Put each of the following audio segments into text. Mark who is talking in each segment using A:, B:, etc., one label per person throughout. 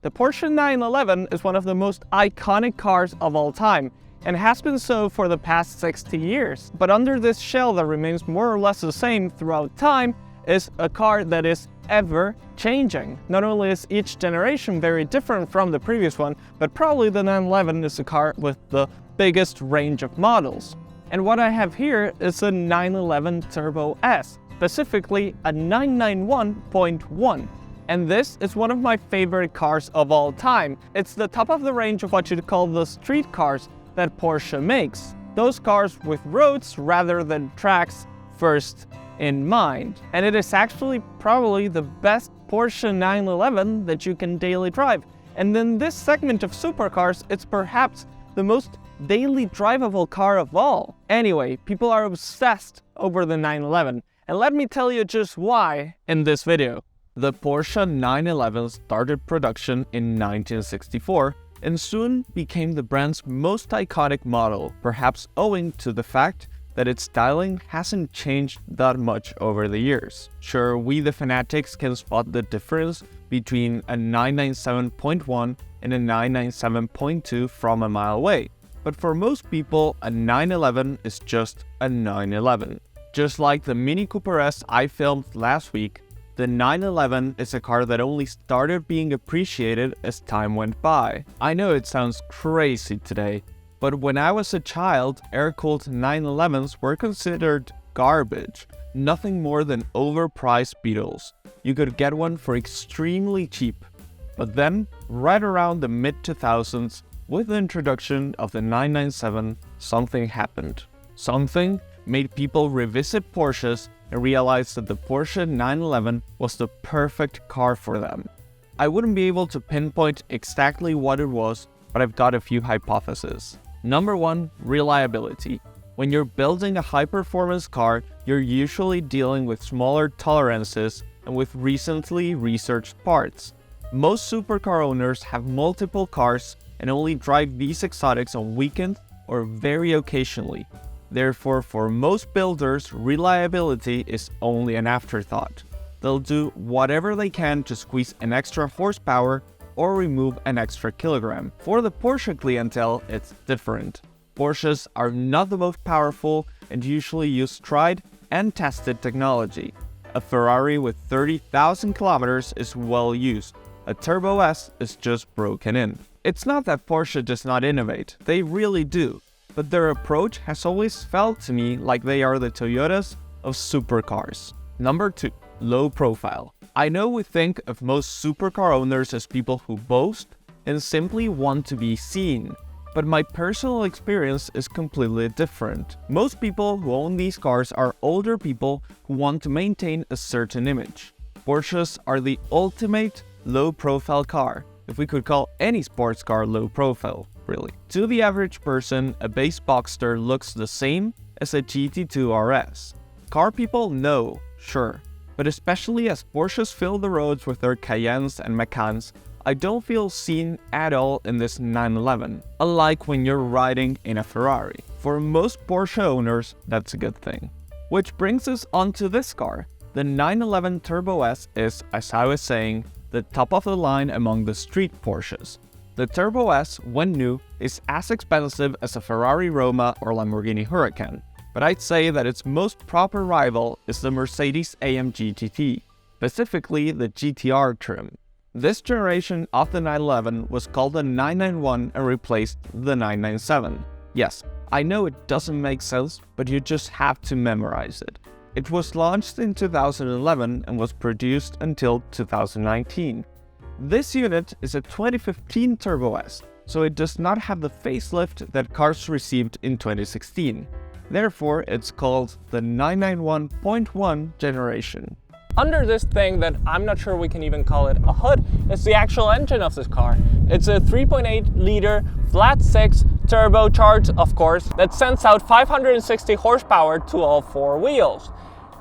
A: The Porsche 911 is one of the most iconic cars of all time, and has been so for the past 60 years. But under this shell that remains more or less the same throughout time is a car that is ever changing. Not only is each generation very different from the previous one, but probably the 911 is the car with the biggest range of models. And what I have here is a 911 Turbo S, specifically a 991.1. And this is one of my favorite cars of all time. It's the top of the range of what you'd call the street cars that Porsche makes. Those cars with roads rather than tracks first in mind. And it is actually probably the best Porsche 911 that you can daily drive. And in this segment of supercars, it's perhaps the most daily drivable car of all. Anyway, people are obsessed over the 911. And let me tell you just why in this video. The Porsche 911 started production in 1964 and soon became the brand's most iconic model, perhaps owing to the fact that its styling hasn't changed that much over the years. Sure, we the fanatics can spot the difference between a 997.1 and a 997.2 from a mile away, but for most people, a 911 is just a 911. Just like the Mini Cooper S I filmed last week, the 911 is a car that only started being appreciated as time went by. I know it sounds crazy today, but when I was a child, air-cooled 911s were considered garbage, nothing more than overpriced Beetles. You could get one for extremely cheap. But then, right around the mid-2000s, with the introduction of the 997, something happened. Something made people revisit Porsches and realize that the Porsche 911 was the perfect car for them. I wouldn't be able to pinpoint exactly what it was, but I've got a few hypotheses. Number 1, reliability. When you're building a high-performance car, you're usually dealing with smaller tolerances and with recently researched parts. Most supercar owners have multiple cars and only drive these exotics on weekends or very occasionally. Therefore, for most builders, reliability is only an afterthought. They'll do whatever they can to squeeze an extra horsepower or remove an extra kilogram. For the Porsche clientele, it's different. Porsches are not the most powerful and usually use tried and tested technology. A Ferrari with 30,000 kilometers is well used. A Turbo S is just broken in. It's not that Porsche does not innovate, they really do. But their approach has always felt to me like they are the Toyotas of supercars. Number 2, low profile. I know we think of most supercar owners as people who boast and simply want to be seen, but my personal experience is completely different. Most people who own these cars are older people who want to maintain a certain image. Porsches are the ultimate low profile car, if we could call any sports car low profile. Really. To the average person, a base Boxster looks the same as a GT2 RS. Car people know, sure, but especially as Porsches fill the roads with their Cayennes and Macans, I don't feel seen at all in this 911, unlike when you're riding in a Ferrari. For most Porsche owners, that's a good thing. Which brings us onto this car. The 911 Turbo S is, as I was saying, the top of the line among the street Porsches. The Turbo S, when new, is as expensive as a Ferrari Roma or Lamborghini Huracan, but I'd say that its most proper rival is the Mercedes AMG GT, specifically the GTR trim. This generation of the 911 was called the 991 and replaced the 997. Yes, I know it doesn't make sense, but you just have to memorize it. It was launched in 2011 and was produced until 2019. This unit is a 2015 Turbo S, so it does not have the facelift that cars received in 2016. Therefore, it's called the 991.1 generation. Under this thing that I'm not sure we can even call it a hood, is the actual engine of this car. It's a 3.8 liter flat 6 turbocharged, of course, that sends out 560 horsepower to all 4 wheels.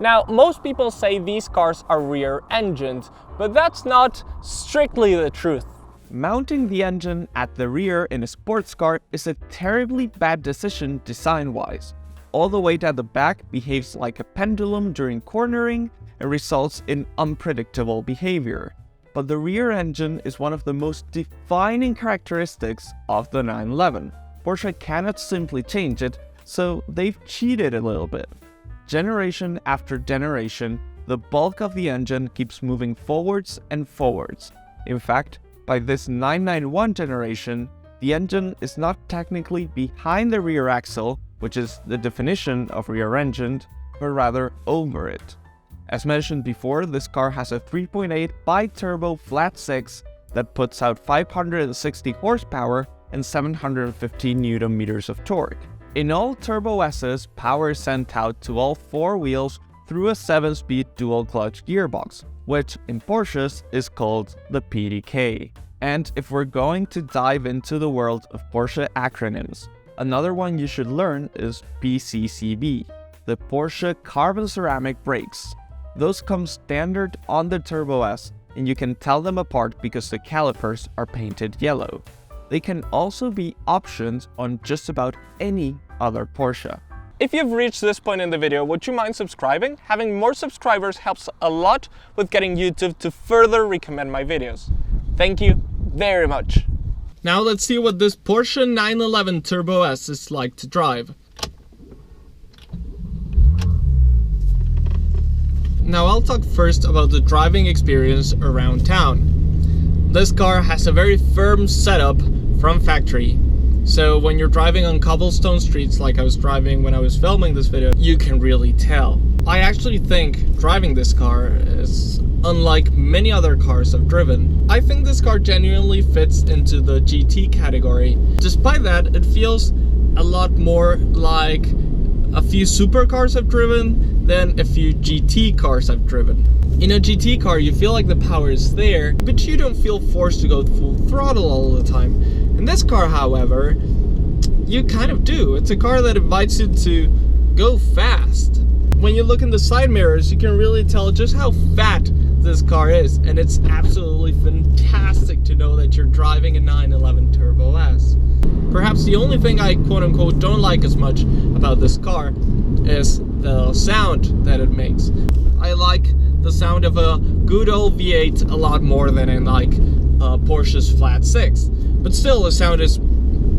A: Now, most people say these cars are rear-engined, but that's not strictly the truth. Mounting the engine at the rear in a sports car is a terribly bad decision design-wise. All the weight at the back behaves like a pendulum during cornering and results in unpredictable behavior. but the rear engine is one of the most defining characteristics of the 911. Porsche cannot simply change it, so they've cheated a little bit. Generation after generation, the bulk of the engine keeps moving forwards and forwards. In fact, by this 991 generation, the engine is not technically behind the rear axle, which is the definition of rear engine, but rather over it. As mentioned before, this car has a 3.8 bi-turbo flat 6 that puts out 560 horsepower and 715 Nm of torque. In all Turbo S's, power is sent out to all four wheels through a 7-speed dual-clutch gearbox, which in Porsches is called the PDK. And if we're going to dive into the world of Porsche acronyms, another one you should learn is PCCB, the Porsche Carbon Ceramic Brakes. Those come standard on the Turbo S, and you can tell them apart because the calipers are painted yellow. They can also be optioned on just about any other Porsche.
B: If you've reached this point in the video, would you mind subscribing? Having more subscribers helps a lot with getting YouTube to further recommend my videos. Thank you very much.
A: Now let's see what this Porsche 911 Turbo S is like to drive. Now I'll talk first about the driving experience around town. This car has a very firm setup from factory. So when you're driving on cobblestone streets like I was driving when I was filming this video, you can really tell. I actually think driving this car is unlike many other cars I've driven. I think this car genuinely fits into the GT category. Despite that, it feels a lot more like a few supercars I've driven than a few GT cars I've driven. In a GT car, you feel like the power is there, but you don't feel forced to go full throttle all the time. In this car, however, you kind of do. It's a car that invites you to go fast. When you look in the side mirrors, you can really tell just how fat this car is, and it's absolutely fantastic to know that you're driving a 911 Turbo S. Perhaps the only thing I quote-unquote don't like as much about this car is the sound that it makes. I like the sound of a good old V8 a lot more than in like Porsche's flat 6. But still, the sound is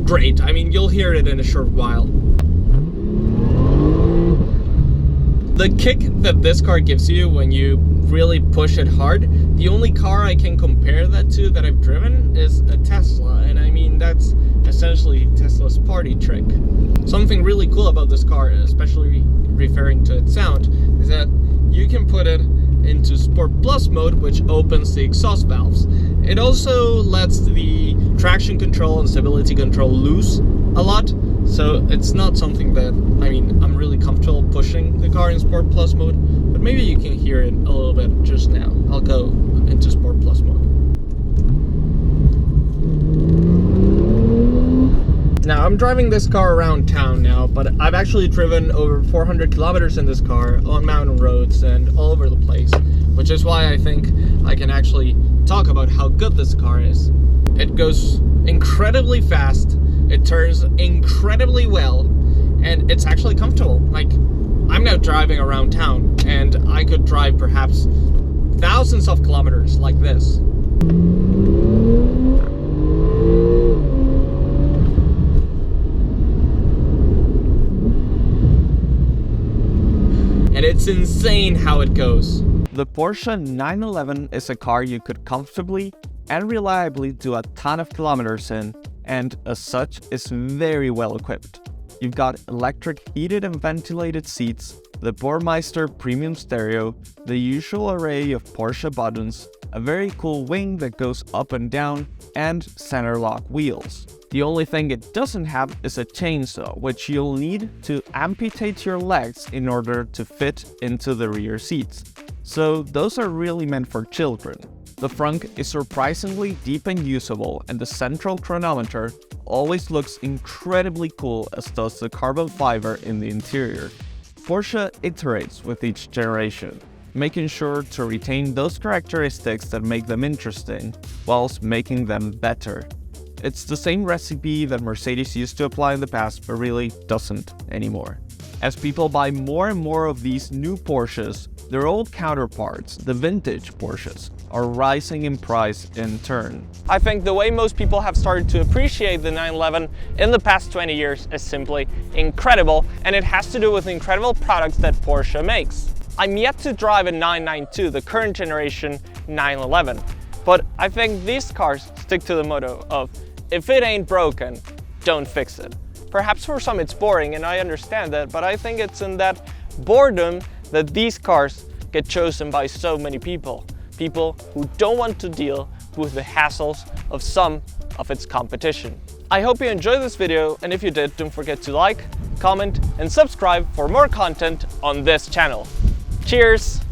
A: great. I mean, you'll hear it in a short while. The kick that this car gives you when you really push it hard, the only car I can compare that to that I've driven is a Tesla, and I mean that's essentially Tesla's party trick. Something really cool about this car, especially referring to its sound, is that you can put it into Sport Plus mode, which opens the exhaust valves. It also lets the traction control and stability control loose a lot, so it's not something that, I mean, I'm really comfortable pushing the car in Sport Plus mode, but maybe you can hear it a little bit just now. I'll go into Sport Plus mode. Now, I'm driving this car around town now, but I've actually driven over 400 kilometers in this car on mountain roads and all over the place, which is why I think I can actually talk about how good this car is. It goes incredibly fast, it turns incredibly well, and it's actually comfortable. Like, I'm now driving around town, and I could drive perhaps thousands of kilometers like this. And it's insane how it goes. The Porsche 911 is a car you could comfortably and reliably do a ton of kilometers in, and as such is very well equipped. You've got electric heated and ventilated seats, the Burmeister premium stereo, the usual array of Porsche buttons, a very cool wing that goes up and down, and center lock wheels. The only thing it doesn't have is a chainsaw, which you'll need to amputate your legs in order to fit into the rear seats. So those are really meant for children. The frunk is surprisingly deep and usable, and the central chronometer always looks incredibly cool, as does the carbon fiber in the interior. Porsche iterates with each generation, making sure to retain those characteristics that make them interesting, whilst making them better. It's the same recipe that Mercedes used to apply in the past, but really doesn't anymore. As people buy more and more of these new Porsches, their old counterparts, the vintage Porsches, are rising in price in turn.
B: I think the way most people have started to appreciate the 911 in the past 20 years is simply incredible, and it has to do with the incredible products that Porsche makes. I'm yet to drive a 992, the current generation 911, but I think these cars stick to the motto of, if it ain't broken, don't fix it. Perhaps for some it's boring, and I understand that, but I think it's in that boredom that these cars get chosen by so many people. People who don't want to deal with the hassles of some of its competition. I hope you enjoyed this video, and if you did, don't forget to like, comment, and subscribe for more content on this channel. Cheers!